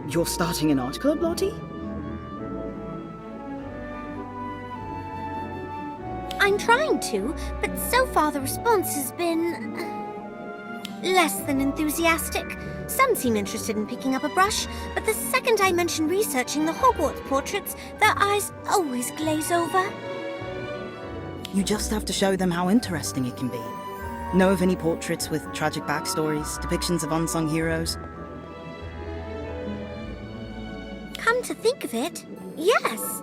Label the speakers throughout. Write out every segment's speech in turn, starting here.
Speaker 1: You're starting an art club, Lottie?
Speaker 2: I'm trying to, but so far the response has been less than enthusiastic. Some seem interested in picking up a brush, but the second I mention researching the Hogwarts portraits, their eyes always glaze over.
Speaker 1: You just have to show them how interesting it can be. Know of any portraits with tragic backstories, depictions of unsung heroes?
Speaker 2: Come to think of it, yes.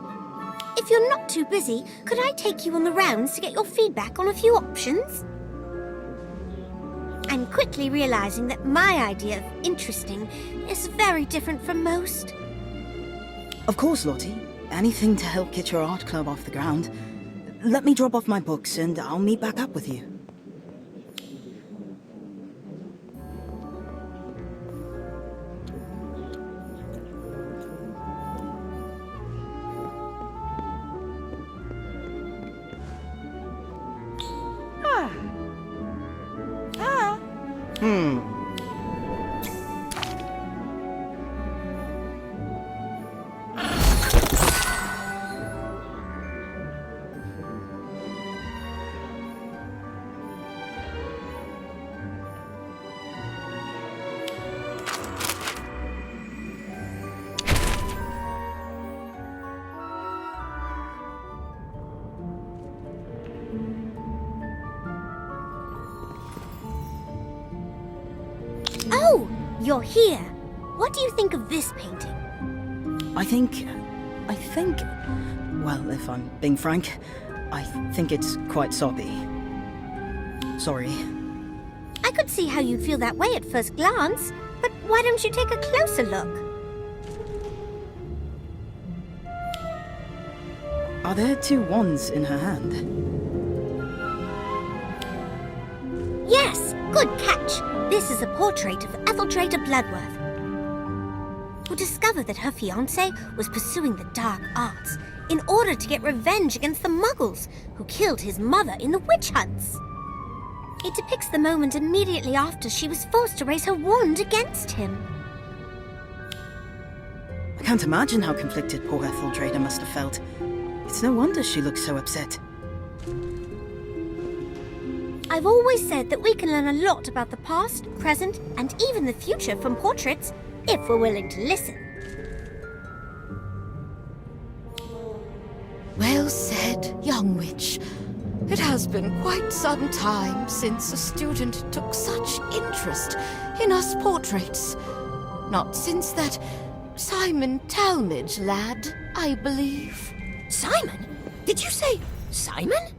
Speaker 2: If you're not too busy, could I take you on the rounds to get your feedback on a few options? I'm quickly realizing that my idea of interesting is very different from most.
Speaker 1: Of course, Lottie. Anything to help get your art club off the ground. Let me drop off my books and I'll meet back up with you.
Speaker 2: Oh, you're here. What do you think of this painting?
Speaker 1: I think... Well, if I'm being frank, I think it's quite soppy. Sorry.
Speaker 2: I could see how you'd feel that way at first glance, but why don't you take a closer look?
Speaker 1: Are there two wands in her hand?
Speaker 2: Yes, good catch. This is a portrait of Etheldrada Bloodworth, who discovered that her fiancé was pursuing the dark arts in order to get revenge against the Muggles who killed his mother in the witch hunts. It depicts the moment immediately after she was forced to raise her wand against him.
Speaker 1: I can't imagine how conflicted poor Etheldrada must have felt. It's no wonder she looks so upset.
Speaker 2: I've always said that we can learn a lot about the past, present, and even the future from portraits, if we're willing to listen.
Speaker 3: Well said, young witch. It has been quite some time since a student took such interest in us portraits. Not since that Simon Talmadge lad, I believe.
Speaker 4: Simon? Did you say Simon?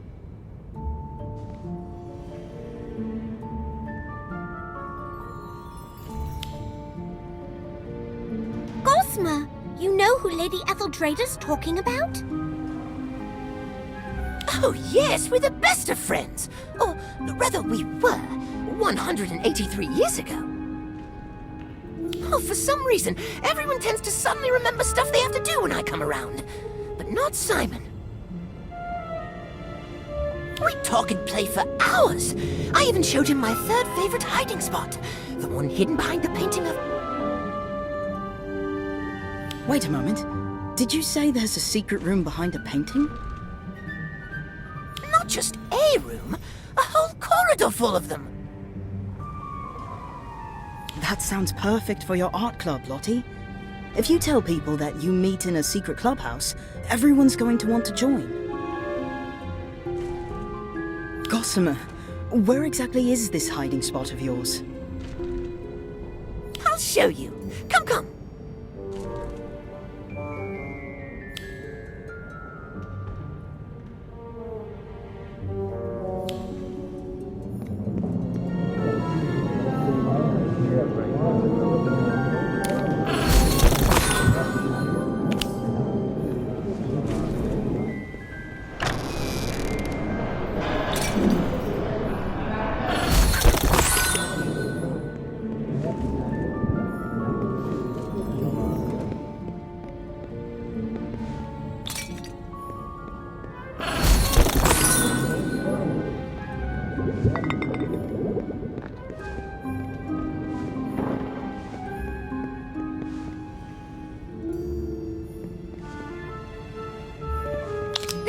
Speaker 2: Gosma, you know who Lady Etheldrada's talking about?
Speaker 4: Oh yes, we're the best of friends. Or rather, we were 183 years ago. Oh, for some reason, everyone tends to suddenly remember stuff they have to do when I come around. But not Simon. We talk and play for hours. I even showed him my third favorite hiding spot. The one hidden behind the painting of...
Speaker 1: Wait a moment. Did you say there's a secret room behind a painting?
Speaker 4: Not just a room, a whole corridor full of them.
Speaker 1: That sounds perfect for your art club, Lottie. If you tell people that you meet in a secret clubhouse, everyone's going to want to join. Gossamer, where exactly is this hiding spot of yours?
Speaker 4: I'll show you. Come, come.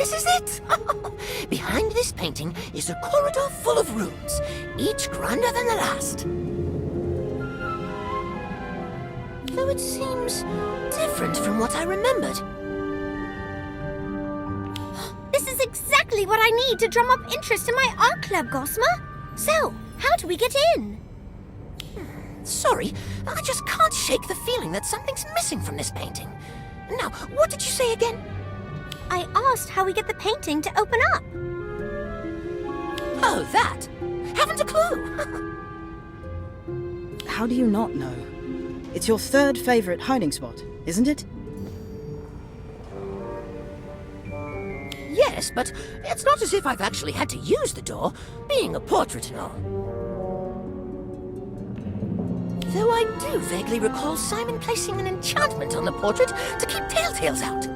Speaker 4: This is it! Behind this painting is a corridor full of rooms, each grander than the last. Though it seems different from what I remembered.
Speaker 2: This is exactly what I need to drum up interest in my art club, Gosma. So, how do we get in?
Speaker 4: Sorry, I just can't shake the feeling that something's missing from this painting. Now, what did you say again?
Speaker 2: I asked how we get the painting to open up.
Speaker 4: Oh, that? Haven't a clue.
Speaker 1: How do you not know? It's your third favorite hiding spot, isn't it?
Speaker 4: Yes, but it's not as if I've actually had to use the door, being a portrait and all. Though I do vaguely recall Simon placing an enchantment on the portrait to keep telltales out.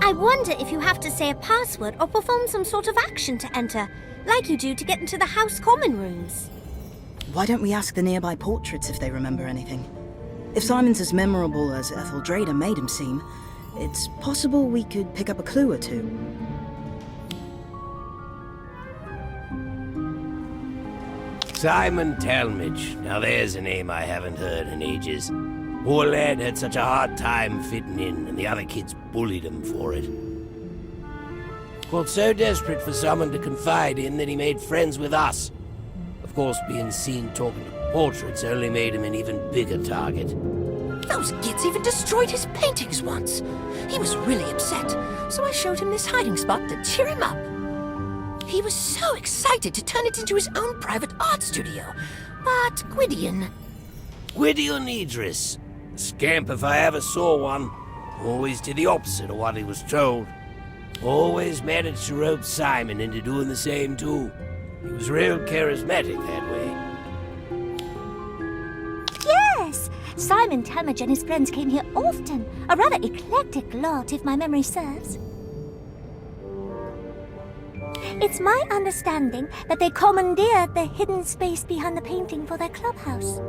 Speaker 2: I wonder if you have to say a password or perform some sort of action to enter, like you do to get into the house common rooms.
Speaker 1: Why don't we ask the nearby portraits if they remember anything? If Simon's as memorable as Etheldreda made him seem, it's possible we could pick up a clue or two.
Speaker 5: Simon Talmadge. Now there's a name I haven't heard in ages. Poor lad had such a hard time fitting in, and the other kids bullied him for it. Got so desperate for someone to confide in that he made friends with us. Of course, being seen talking to portraits only made him an even bigger target.
Speaker 4: Those kids even destroyed his paintings once. He was really upset, so I showed him this hiding spot to cheer him up. He was so excited to turn it into his own private art studio. But Gwydion...
Speaker 5: Gwydion Idris. Scamp if I ever saw one. Always did the opposite of what he was told. Always managed to rope Simon into doing the same too. He was real charismatic that way.
Speaker 6: Yes! Simon Talmadge and his friends came here often. A rather eclectic lot, if my memory serves. It's my understanding that they commandeered the hidden space behind the painting for their clubhouse.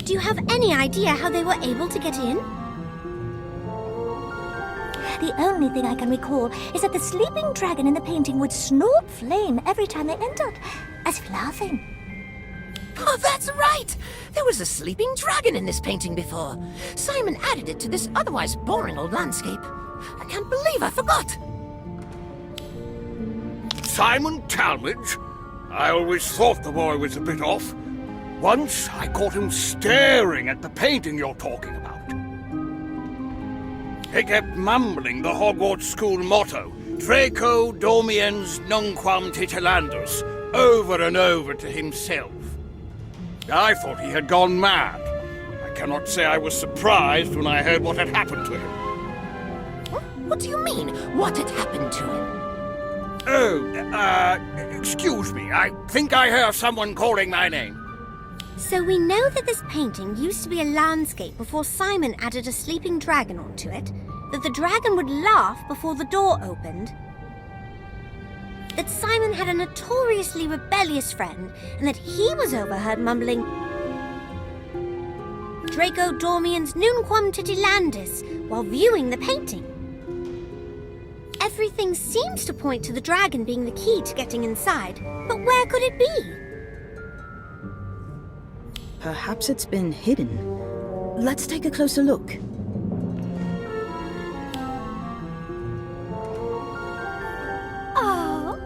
Speaker 2: Do you have any idea how they were able to get in?
Speaker 6: The only thing I can recall is that the sleeping dragon in the painting would snort flame every time they entered, as if laughing.
Speaker 4: Oh, that's right! There was a sleeping dragon in this painting before. Simon added it to this otherwise boring old landscape. I can't believe I forgot.
Speaker 7: Simon Talmadge? I always thought the boy was a bit off. Once I caught him staring at the painting you're talking about. He kept mumbling the Hogwarts school motto, Draco Dormiens Nunquam Titilandus, over and over to himself. I thought he had gone mad. I cannot say I was surprised when I heard what had happened to him.
Speaker 4: What do you mean, what had happened to him?
Speaker 7: Excuse me. I think I hear someone calling my name.
Speaker 2: So we know that this painting used to be a landscape before Simon added a sleeping dragon onto it, that the dragon would laugh before the door opened, that Simon had a notoriously rebellious friend, and that he was overheard mumbling, Draco Dormiens Nunquam Titilandis, while viewing the painting. Everything seems to point to the dragon being the key to getting inside, but where could it be?
Speaker 1: Perhaps it's been hidden. Let's take a closer look.
Speaker 6: Oh,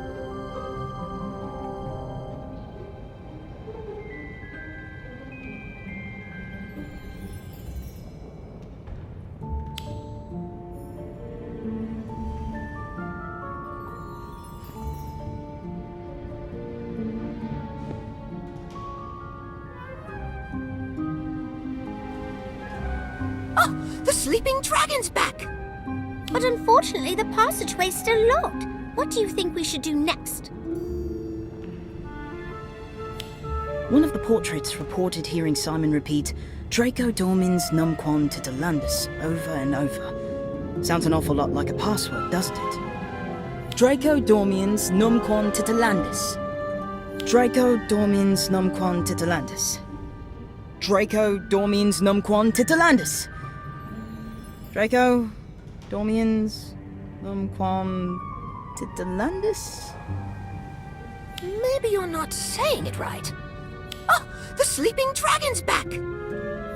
Speaker 4: Oh, the sleeping dragon's back!
Speaker 2: But unfortunately, the passageway's still locked. What do you think we should do next?
Speaker 1: One of the portraits reported hearing Simon repeat, Draco Dormiens Numquam Titilandus, over and over. Sounds an awful lot like a password, doesn't it? Draco Dormiens Numquam Titilandus. Draco Dormiens Numquam Titilandus. Draco Dormiens Numquam Titilandus. Draco Dormiens Numquam Titalandus?
Speaker 4: Maybe you're not saying it right. Oh, the sleeping dragon's back!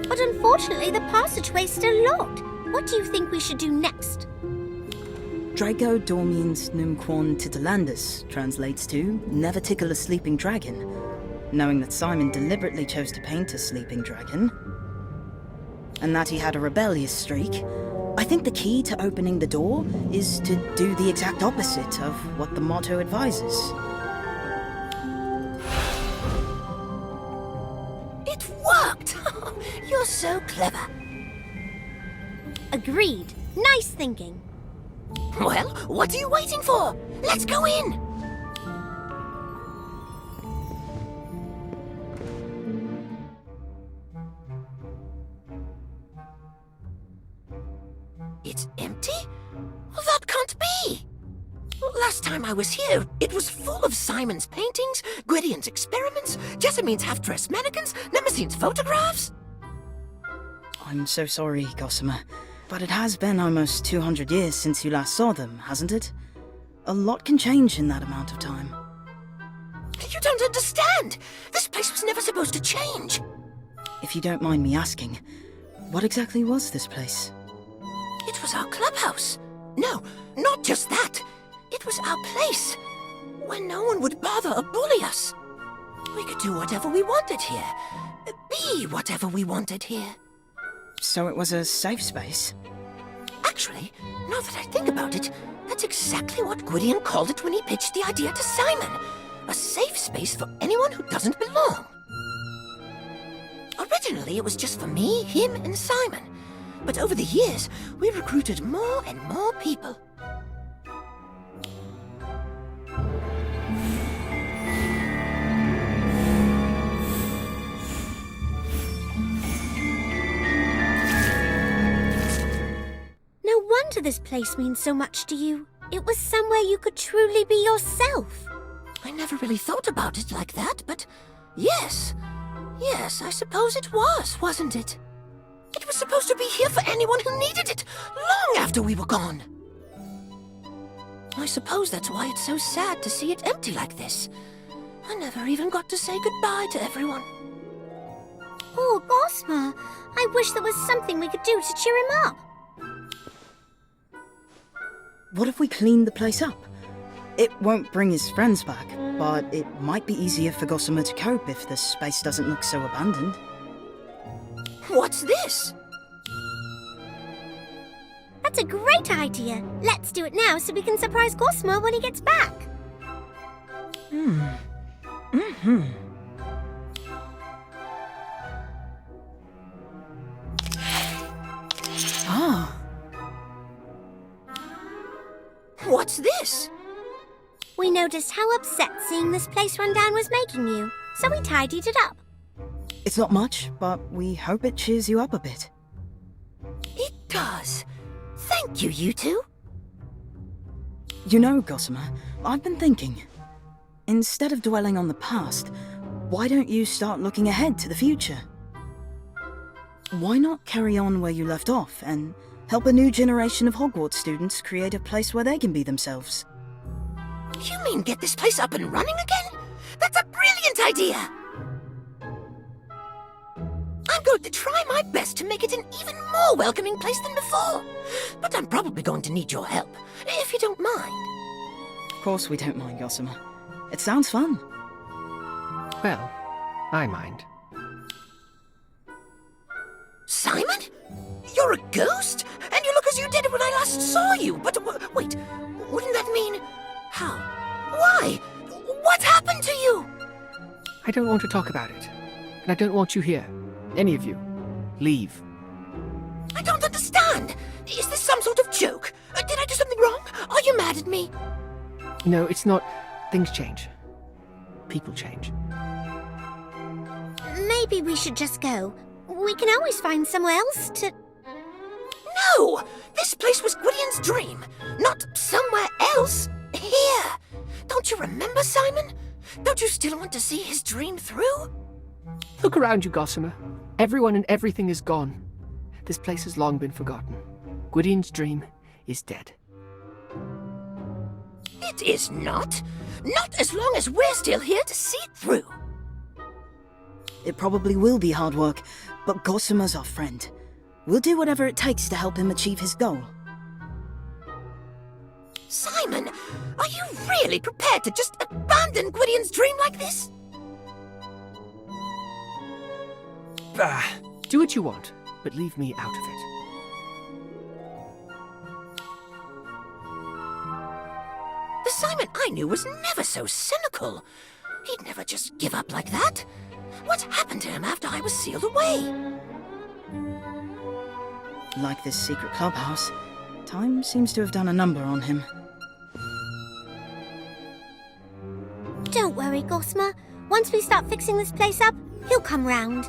Speaker 2: But unfortunately, the passageway's still locked. What do you think we should do next?
Speaker 1: Draco Dormiens Numquam Titalandus translates to never tickle a sleeping dragon. Knowing that Simon deliberately chose to paint a sleeping dragon, and that he had a rebellious streak, I think the key to opening the door is to do the exact opposite of what the motto advises.
Speaker 4: It worked! You're so clever.
Speaker 2: Agreed. Nice thinking.
Speaker 4: Well, what are you waiting for? Let's go in! It's empty? Well, that can't be! Last time I was here, it was full of Simon's paintings, Gwydion's experiments, Jessamine's half-dressed mannequins, Nemesine's photographs.
Speaker 1: I'm so sorry, Gossamer, but it has been almost 200 years since you last saw them, hasn't it? A lot can change in that amount of time.
Speaker 4: You don't understand! This place was never supposed to change!
Speaker 1: If you don't mind me asking, what exactly was this place?
Speaker 4: It was our clubhouse. No, not just that. It was our place, where no one would bother or bully us. We could do whatever we wanted here. Be whatever we wanted here.
Speaker 1: So it was a safe space?
Speaker 4: Actually, now that I think about it, that's exactly what Gwydion called it when he pitched the idea to Simon. A safe space for anyone who doesn't belong. Originally, it was just for me, him, and Simon. But over the years, we recruited more and more people.
Speaker 2: No wonder this place means so much to you. It was somewhere you could truly be yourself.
Speaker 4: I never really thought about it like that, but yes. Yes, I suppose it was, wasn't it? It was supposed to be here for anyone who needed it, long after we were gone. I suppose that's why it's so sad to see it empty like this. I never even got to say goodbye to everyone.
Speaker 2: Oh, Gossamer, I wish there was something we could do to cheer him up.
Speaker 1: What if we clean the place up? It won't bring his friends back, but it might be easier for Gossamer to cope if the space doesn't look so abandoned.
Speaker 4: What's this?
Speaker 2: That's a great idea. Let's do it now so we can surprise Gossamer when he gets back.
Speaker 1: Ah,
Speaker 4: What's this?
Speaker 2: We noticed how upset seeing this place run down was making you, so we tidied it up.
Speaker 1: it's not much, but we hope it cheers you up a bit.
Speaker 4: It does. Thank you, you two.
Speaker 1: You know, Gossamer, I've been thinking. Instead of dwelling on the past, why don't you start looking ahead to the future? Why not carry on where you left off and help a new generation of Hogwarts students create a place where they can be themselves?
Speaker 4: You mean get this place up and running again? That's a brilliant idea! I'm going to try my best to make it an even more welcoming place than before. But I'm probably going to need your help, if you don't mind.
Speaker 1: Of course we don't mind, Gossamer. It sounds fun.
Speaker 8: Well, I mind.
Speaker 4: Simon? You're a ghost? And you look as you did when I last saw you. But wait, wouldn't that mean... How? Why? What happened to you?
Speaker 8: I don't want to talk about it. And I don't want you here. Any of you. Leave.
Speaker 4: I don't understand. Is this some sort of joke? Did I do something wrong? Are you mad at me?
Speaker 8: No, it's not. Things change. People change.
Speaker 2: Maybe we should just go. We can always find somewhere else to...
Speaker 4: No! This place was Gwydion's dream, not somewhere else. Here. Don't you remember, Simon? Don't you still want to see his dream through?
Speaker 8: Look around you, Gossamer. Everyone and everything is gone. This place has long been forgotten. Gwydion's dream is dead.
Speaker 4: It is not. Not as long as we're still here to see it through.
Speaker 1: It probably will be hard work, but Gossamer's our friend. We'll do whatever it takes to help him achieve his goal.
Speaker 4: Simon, are you really prepared to just abandon Gwydion's dream like this?
Speaker 8: Do what you want, but leave me out of it.
Speaker 4: The Simon I knew was never so cynical. He'd never just give up like that. What happened to him after I was sealed away?
Speaker 1: Like this secret clubhouse, time seems to have done a number on him.
Speaker 2: Don't worry, Gossamer. Once we start fixing this place up, he'll come round.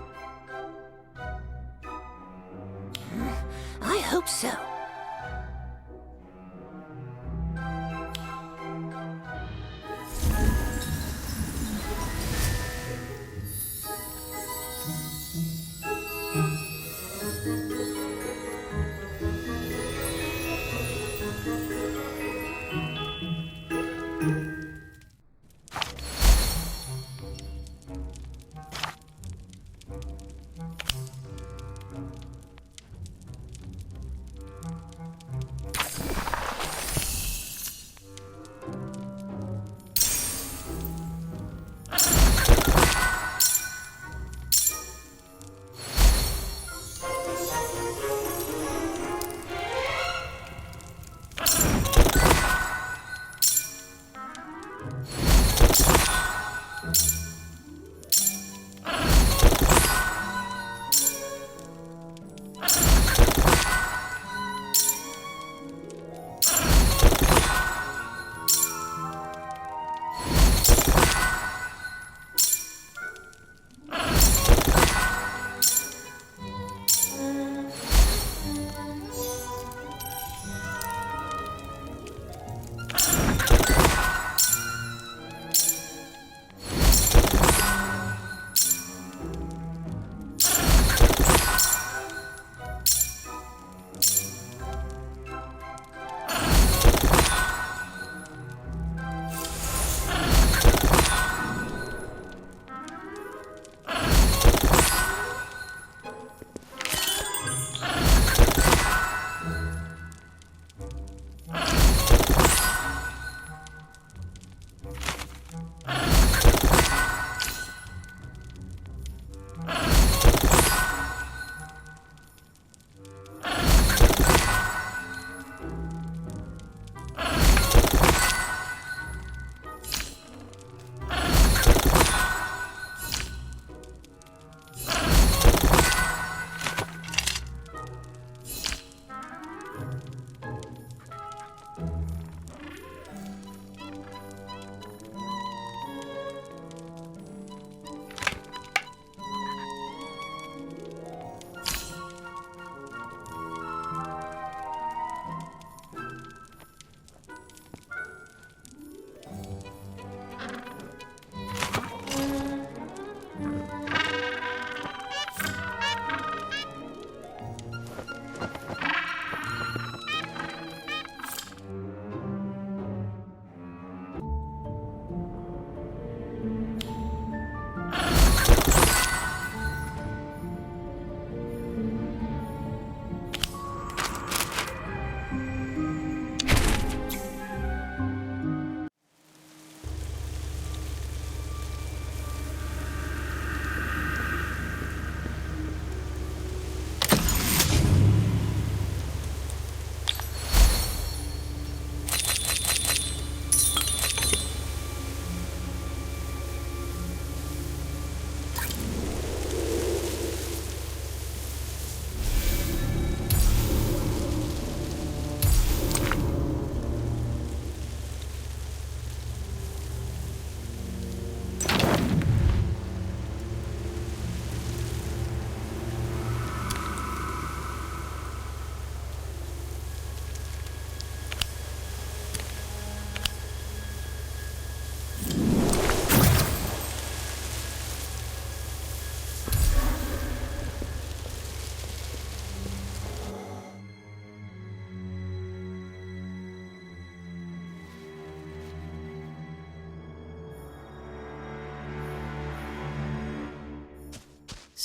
Speaker 4: I hope so.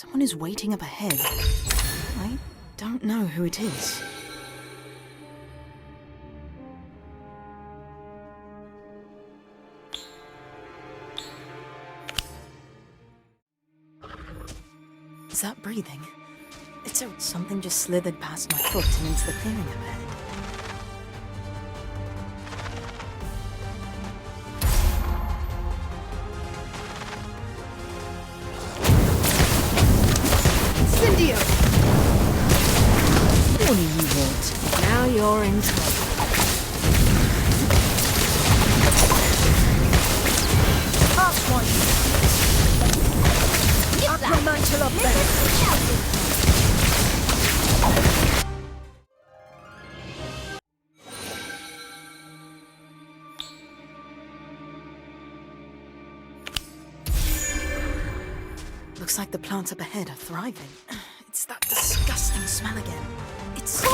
Speaker 1: Someone is waiting up ahead. I don't know who it is. Is that breathing? It's something just slithered past my foot and into the clearing up ahead. Warning you, Walt. Now you're in trouble. Looks like the plants up ahead are thriving. It's that disgusting smell again. It's so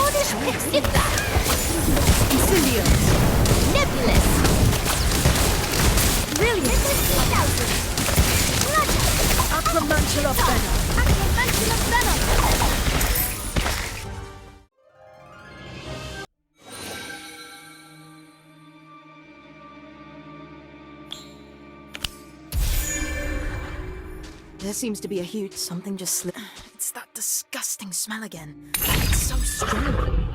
Speaker 2: Incendio! Nebulous! Brilliant! Acromantula venom! Acromantula venom!
Speaker 1: There seems to be a huge something just slid. It's that disgusting smell again. It's so strong.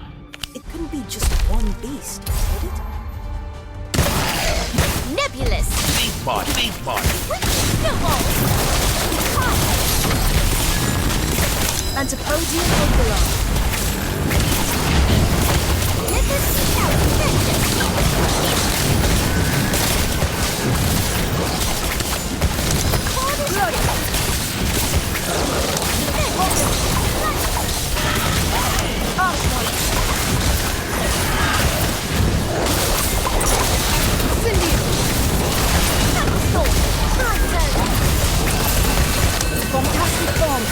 Speaker 1: It couldn't be just one beast, could it?
Speaker 2: Nebulous!
Speaker 5: Beast bot, beast bot.
Speaker 2: Antipodian Overlord.
Speaker 1: Fantastic bomb!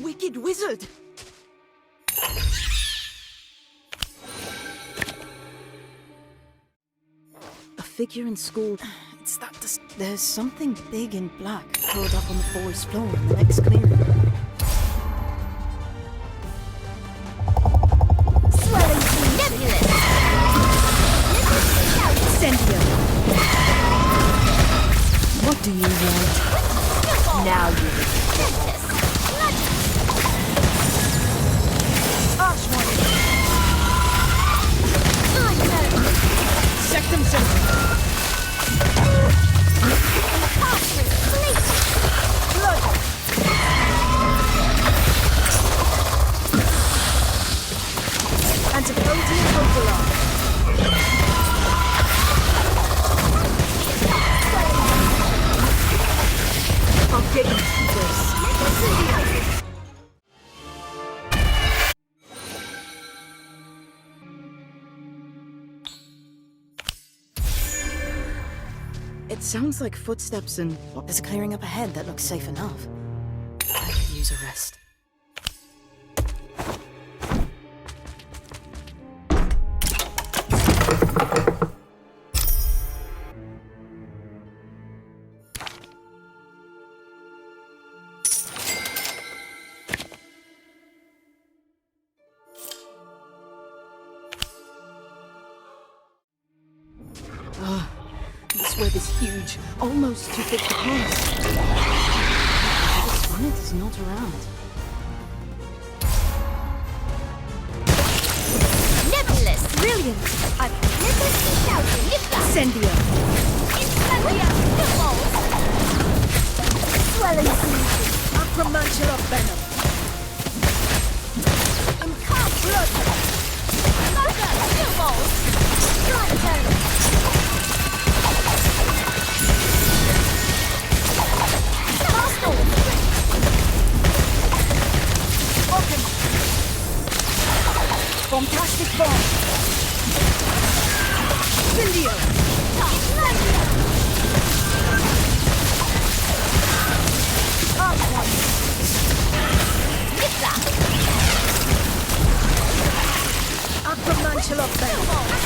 Speaker 1: Wicked wizard! A figure in school. It's that there's something big in black curled up on the forest floor in the next clearing.
Speaker 2: Swelling nebulous!
Speaker 1: Incendio! What do you want? Now you Sectum Sentry! Antipodian Overlord! I'll get you through this. It sounds like footsteps and there's a clearing up ahead that looks safe enough. I could use a rest. This web is huge, almost too thick to pass. This one is not around.
Speaker 2: Nebulous! Brilliant!
Speaker 1: Incendio!
Speaker 2: Incendio! Swelling season!
Speaker 1: Acromantula venom!
Speaker 2: Blood!
Speaker 1: Bombastic bomb! Incendio! Up one! Aquamantial of